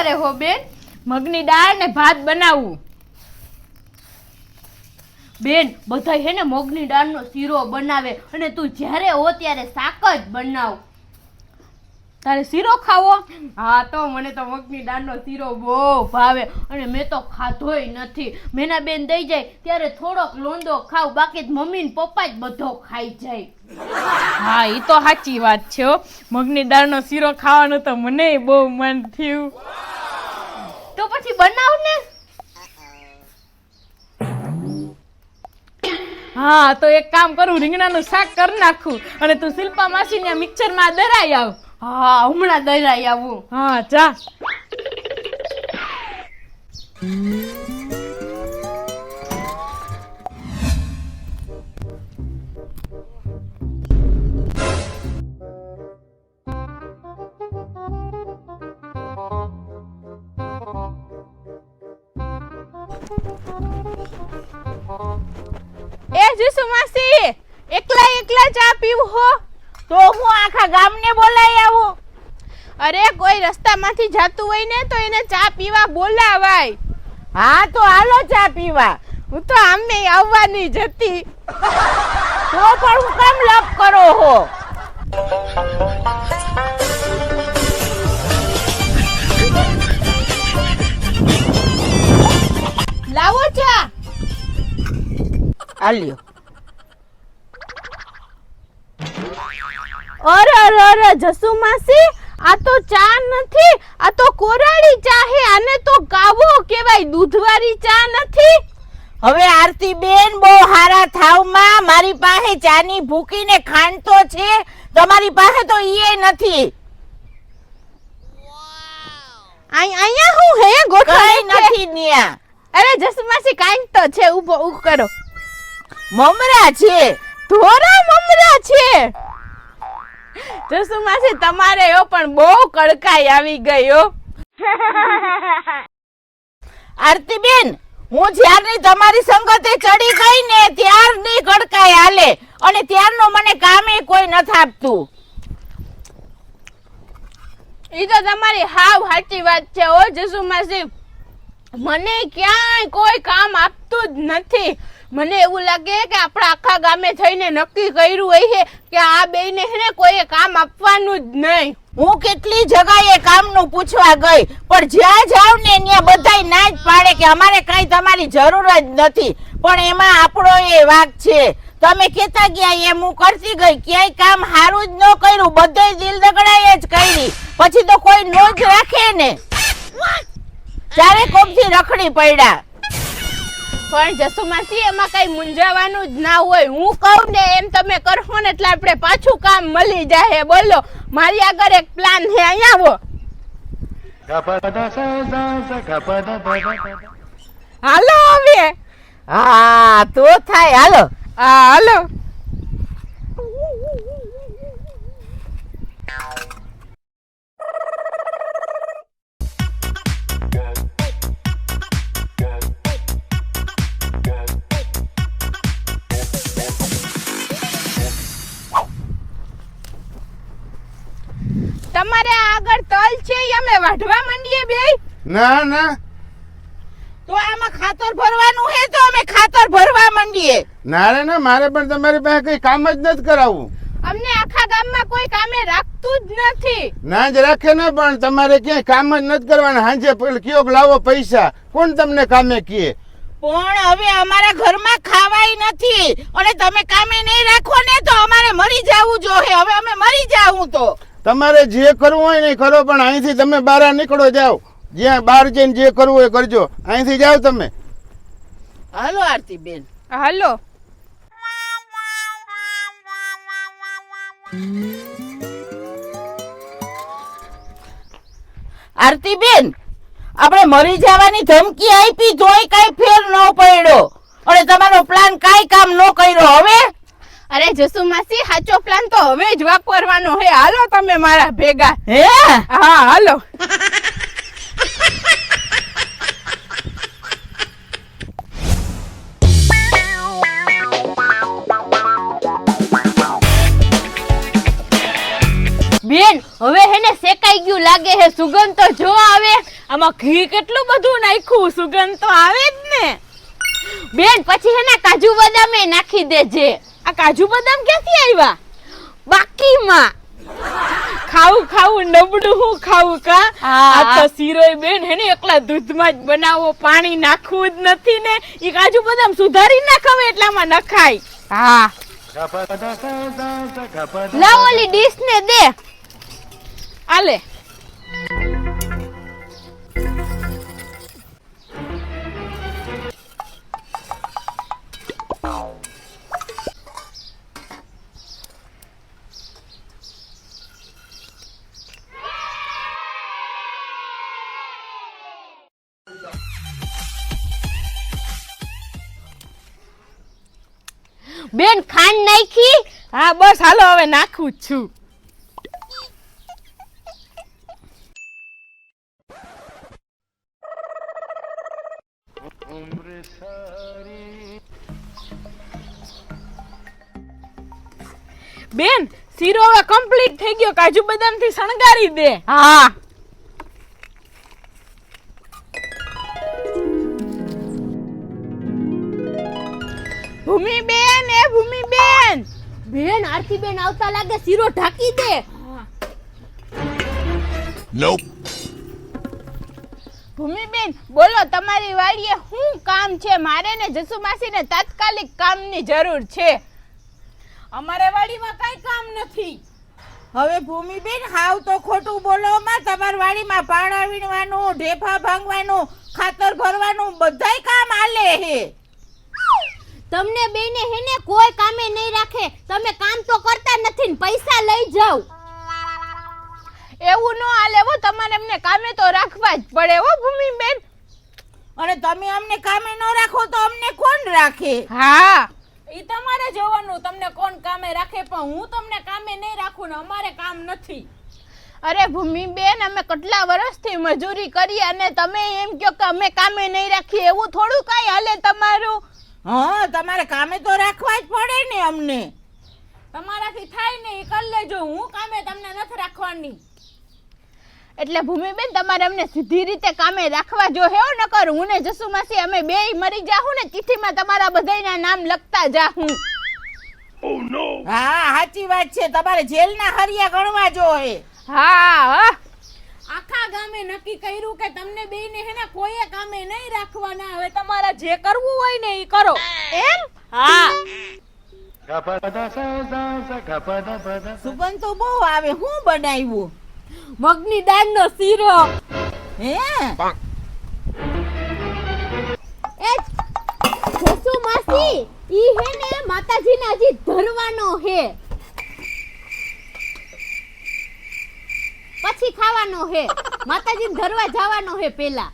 સવારે હો બેન મગની દાળ ને ભાત બનાવું. બેન બધાય હે ને મગની દાળનો શીરો બનાવે અને તું જ્યારે હો ત્યારે શાક જ બનાવ. તારે શીરો ખાવો? હા તો મને તો મગની દાળનો શીરો બહુ ભાવે અને મેં તો ખાધોય નથી. મેના બેન દઈ જાય ત્યારે થોડોક લોંદો ખાવ, બાકી મમ્મી ને પપ્પા જ બધો ખાઈ જાય. હા ઈ તો સાચી વાત છે હો. મગની દાળનો શીરો ખાવાનું તો મને બહુ મન થયું. તો પછી બનાવ ને. હા તો એક કામ કરું, રીંગણાનું શાક કરી નાખું અને તું શિલ્પા માસીને મિક્સરમાં દરાઈ આવ. હા હમણાં દરાઈ આવું. હા જા. એ જીસુ માસી, એકલા ચા પીવું હો? તો હું આખા ગામને બોલાઈ આવું? અરે કોઈ રસ્તામાંથી જતું હોય ને તો એને ચા પીવા બોલાવાય. હા તો હાલો ચા પીવા. હું તો આમને આવવાની જ હતી. તો પણ હું કેમ લપ કરો હો? લાવો ચા. આલ્યો. અરે જસુ માસી, આ તો ચા નથી, આ તો કોરાડી ચા હે. આને તો કાવો કહેવાય, દૂધવાળી ચા નથી. હવે આરતી બેન બહુ હારા થાવમાં, મારી પાસે ચાની ભૂકીને ખાંડ તો છે, તમારી પાસે તો ઈ નથી. અહીંયા હું હે ગોઠવાઈ નથી ન્યા. અરે જસુ માસી કાંઈક તો છે, ઊભો કરો. મમરા છે, ધોરા મમરા છે. જસુ માસી તમારે યો પણ બહુ કડકાઈ આવી ગઈ હો. આરતી બેન, હું જ્યારની તમારી સંગતે ચડી ગઈ ને ત્યારની કડકાઈ હાલે અને ત્યારનો મને કામે કોઈ નથી આપતું. ઈ તો તમારી હાવ સાચી વાત છે હો જસુ માસી. મને ક્યાંય કોઈ કામ આપતું જ નથી. મને એવું લાગે કે આપણા આખા ગામે થઈને નક્કી કર્યું હોય કે આ બેયને હે ને કોઈએ કામ આપવાનું જ નહીં. હું કેટલી જગાએ કામનું પૂછવા ગઈ, પણ જ્યાં જાવ ને ત્યાં બધાય ના જ પાડે કે અમારે કઈ તમારી જરૂર જ નથી. પણ એમાં આપણો એ વાક છે. તમે કેતા ગયા એમ હું કરતી ગઈ, ક્યાંય કામ હારું જ ન કર્યું, બધે દિલ દગડાય જ કરી. પછી તો કોઈ નો જ રાખે ને, ચારે કોમથી રખડી પડ્યા. પણ જસુ માસી એમાં કઈ મૂંઝાવાનું જ ના હોય. હું કહું ને એમ તમે કરશો ને એટલે આપણે પાછું કામ મળી જાય. બોલો, મારી આગળ એક પ્લાન છે, અહીંયા આવો. હાલો હવે. હા તો થાય, હાલો. હા હાલો. તમારે આગળ તલ છે, અમે વાઢવા માંડીએ બે? ના ના. તો આમાં ખાતર ભરવાનું હે તો અમે ખાતર ભરવા માંડીએ. ના રે ના, મારે પણ તમારી પાસે કઈ કામ જ નથી કરાવવું. અમને આખા ગામમાં કોઈ કામે રાખતું જ નથી. ના જ રાખે ને, પણ તમારે ક્યાંય કામ જ નથી કરવાના. હાંજે કયો લાવો પૈસા, કોણ તમને કામે કહે? પણ હવે અમારા ઘરમાં ખાવાય નથી અને તમે કામે નહીં રાખો ને તો અમારે મરી જાવું જોઈએ. હવે અમે મરી જાવું તો. તમારે જે કરવું હોય ને કરો, પણ અહીંથી તમે બહાર નીકળો, જાઓ. જ્યાં બહાર જઈને જે કરવું હોય કરજો. અહીંથી જાઓ તમે. હાલો આરતી બેન, હાલો. આરતી બેન, આપણે મરી જવાની ધમકી આપી તોય કઈ ફેર ન પડ્યો અને તમારો પ્લાન કઈ કામ ન કર્યો. હવે અરે જસુ માસી, સાચો પ્લાન તો હવે જ વાપરવાનો હે. હાલો તમે મારા ભેગા. હે? હા હાલો. બેન હવે હેને શેકાઈ ગયું લાગે હે, સુગંધ તો જો આવે. આમાં ઘી કેટલું બધું નાખ્યું, સુગંધ તો આવે જ ને. બેન પછી હેને કાજુ બદામે નાખી દેજે. આ કાજુ બદામ ક્યાંથી આવ્યા? બાકીમાં ખાવું ખાવું નબળું હું ખાવું કા? હા. આ તો શીરોય બેન હે ને એકલા દૂધમાં જ બનાવો, પાણી નાખવું જ નથી ને. ઈ કાજુ બદામ સુધારી ના ખવે એટલામાં નખાય. હા લાવ ઓલી ડીશ ને દે. આલે બેન ખાંડ નાખી. હા બસ હાલો હવે નાખું જ છું. બેન શીરો હવે કમ્પ્લીટ થઈ ગયો, કાજુ બદામ થી શણગારી દે. હા ભૂમિબેન એ ભૂમિબેન. બેન આરતી બેન આવતા લાગે, શીરો ઢાંકી દે. ભૂમિબેન બોલો, તમારી વાડીએ શું કામ છે? મારે ને જસુ માસીને તાત્કાલિક કામની જરૂર છે. અમારે વાડીમાં કઈ કામ નથી. હવે ભૂમિબેન હાવ તો ખોટું બોલો માં. તમારી વાડીમાં પાણા વીણવાનું, ઢેફા ભાંગવાનું, ખાતર ભરવાનું બધાય કામ આલે હે. તમને બેને હેને કોઈ કામે નહીં રાખે. તમે કામ તો કરતા નથી ને પૈસા લઈ જાવ. એવું ન હાલે હો, તમારે અમને કામે તો રાખવા જ પડે હો ભૂમિબેન. અને તમે અમને કામે ન રાખો તો અમને કોણ રાખે? હા ઈ તમારે જોવાનું, તમને કોણ કામે રાખે. પણ હું તમને કામે નહીં રાખું ને અમારે કામ નથી. અરે ભૂમિબેન, અમે કેટલા વર્ષથી મજૂરી કરી અને તમે એમ કહો કે અમે કામે નહીં રાખીએ, એવું થોડું કઈ હાલે તમારું? હા તમારે કામે તો રાખવા જ પડે ને અમને. તમારાથી થાય ને ઈ કરી લેજો, હું કામે તમને નથી રાખવાની. એટલે ભૂમિબેન તમારે અમને સીધી રીતે કામે રાખવા જો હેવ ન કર. હું ને જસુ માસી અમે બેય મરી જાહું ને ચિઠ્ઠીમાં તમારા બધાયના નામ લખતા જાહું. હા સાચી વાત છે, તમારે જેલના હરિયા ગણવા જો હે. હા આખા ગામે નક્કી કર્યું કે તમને બેયને હેને કોઈએ કામે નહીં રાખવાના. હવે તમારે જે કરવું હોય ને ઈ કરો. એમ? હા. સુગંધ તો બહુ આવે. હું બનાવ્યું? મગની દાળનો શીરો. હે એ જસુ માસી, ઈ હે ને માતાજીને હજી ધરવાનો હે, પછી ખાવાનો હે. માતાજીને ધરવા જવાનો હે પેલા.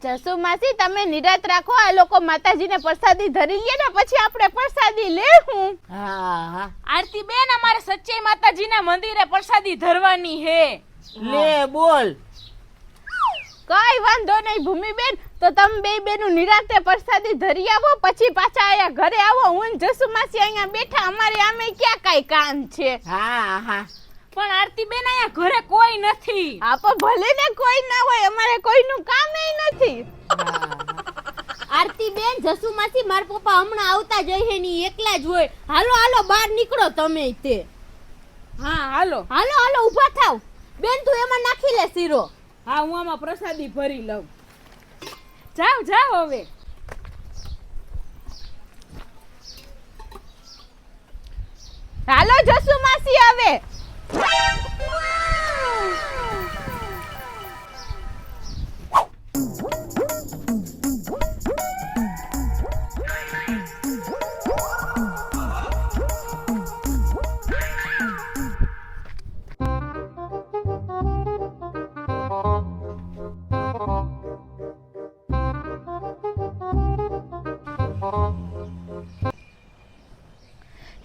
જસુ માસી તમે નિરાત રાખો, આ લોકો માતાજીને પ્રસાદી ધરી લે ને પછી આપણે પ્રસાદી લેવું. હા આરતી બેન, અમારે સચ્ચે માતાજીના મંદિરે પ્રસાદી ધરવાની હે. લે બોલ. કઈ વાંધો નહીં ભૂમિબેન, તો તમે બે બેનું નિરાતે પ્રસાદી ધરી આવો, પછી પાછા આયા ઘરે આવો. હું ને જસુ માસી અહીંયા બેઠા, અમારે આમે ક્યાં કઈ કામ છે. હા પણ આરતી બેન અહીંયા ઘરે કોઈ નથી. હા પણ ભલે ને કોઈ ના હોય, અમારે કોઈનું કામ નથી. આરતી બેન, જસુ માસી માર પપ્પા હમણાં આવતા જ હે ની એકલા જ હોય. હાલો હાલો બહાર નીકળો તમે તે. હા હાલો હાલો હાલો ઊભા થાવ. બેન તું એમાં નાખી લે શીરો. હા હું આમાં પ્રસાદી ભરી લઉં. જાવ જાવ હવે. હાલો જસુ માસી આવે.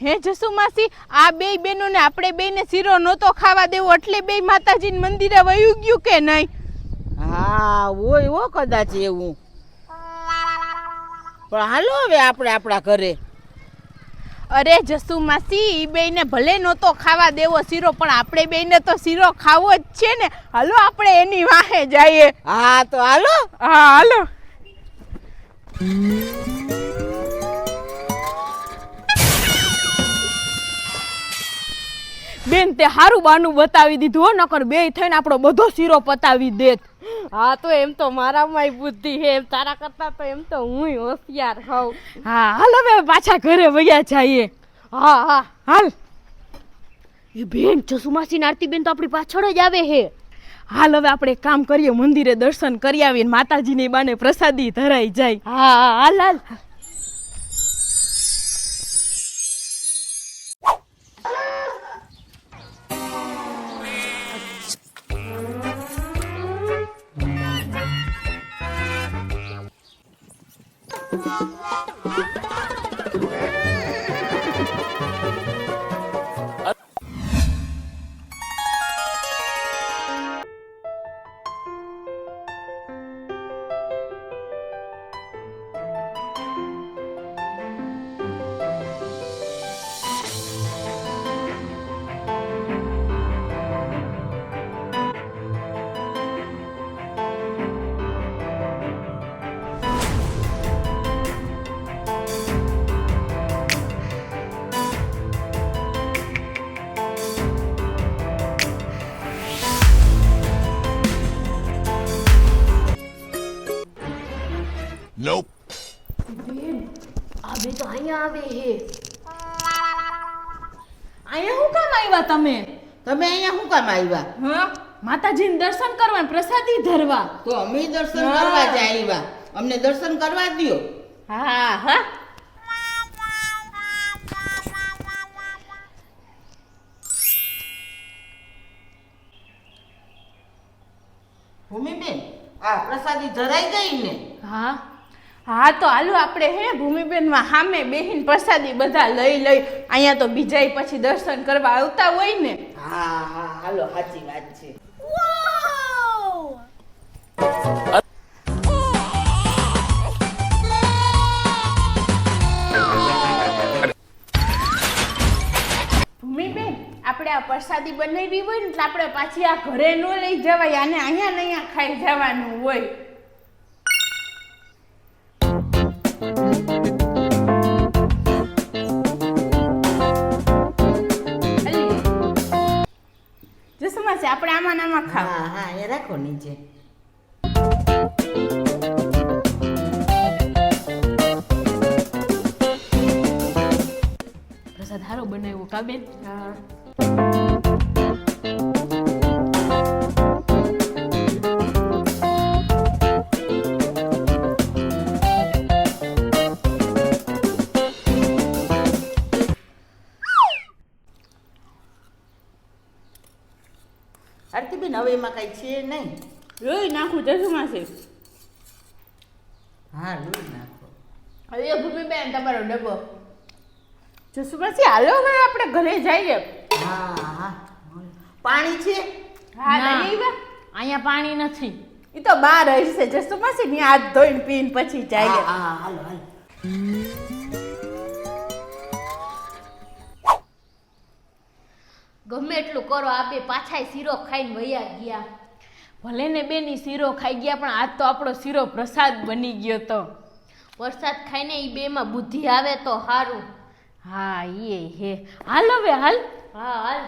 હે જસુ માસી, આ બે બેનોને આપણે બેને શીરો નહોતો ખાવા દેવો એટલે બે માતાજીને મંદિરે વયું ગયું કે નહીં? હા હોય હો કદાચ એવું. પણ હાલો હવે આપણે આપણા ઘરે. અરે જસુ માસી ઈ બેયને ભલે નહોતો ખાવા દેવો શીરો પણ આપણે બેયને તો શીરો ખાવો જ છે ને. હાલો આપણે એની વાહે જઈએ. હા તો હાલો. હા હાલો. બેન તે હારું બાનું બતાવી દીધું હો, નકર બેય થઈને આપણો બધો શીરો પતાવી દેત. હા તો એમ તો મારામાંય બુદ્ધિ હે, એમ તારા કરતા તો એમ તો હુંય હોશિયાર હોઉં. હા હાલો હવે પાછા ઘરે વયા જઈએ. હા હા હાલ એ બેન જસુમાસી નારતી બેન તો આપણી પાછળ જ આવે હે. હાલ હવે આપણે એક કામ કરીએ, મંદિરે દર્શન કરી આવીએ, માતાજીની બાને પ્રસાદી ધરાઈ જાય. હા હા હાલ હાલ. Nope. આ બે તો અહીંયા આવે હે. અહીંયા શું કામ આવ્યા તમે? તમે અહીંયા શું કામ આવ્યા? હા માતાજીને દર્શન કરવા, પ્રસાદી ધરવા. તો અમે દર્શન કરવા જ આવ્યા. અમને દર્શન કરવા દ્યો. હા હા ભૂમિબેન આ પ્રસાદી ધરાઈ ગઈ ને? હા હા તો હાલો આપણે હે ભૂમિબેન માં સામે બેહીન પ્રસાદી બધા લઈ લઈ. અહીંયા તો બીજાય પછી દર્શન કરવા આવતા હોય ને. હા હા હાલો, સાચી વાત છે. ભૂમિબેન આપણે આ પ્રસાદી બનાવી હોય ને એટલે આપણે પાછી આ ઘરે ન લઈ જવાય, આને અહીંયા ને અહીંયા ખાઈ જવાનું હોય. જસમાસી આપણે આમાં ને આમાં ખાવ. હા હા એ રાખો નીચે. પ્રસાદ હારો બનાવ્યો કા બેન? હા આરતીબેન હવે એમાં કઈ છે નહીં? લોહી નાખું જસમાસી. હા લોહી નાખો. હવે ભૂમિબેન તમારો ડબ્બો. જસુમાસી હાલો હવે આપણે ઘરે જઈએ. હા હા પાણી છે? હા ના. લઈ આવ્યા? અહીંયા પાણી નથી. ઈ તો બહાર હશે જસુમાસી, ની હાથ ધોઈને પીને પછી જઈએ. હા હા હાલો હાલો. ગમે એટલું કરો આ બે પાછાય શીરો ખાઈને વયા ગયા. ભલે ને બેની શીરો ખાઈ ગયા પણ આજ તો આપણો શીરો પ્રસાદ બની ગયો તો. વરસાદ ખાઈને ઈ બેમાં બુદ્ધિ આવે તો સારું. હા એ હે. હાલ હવે હાલ. હા હાલ.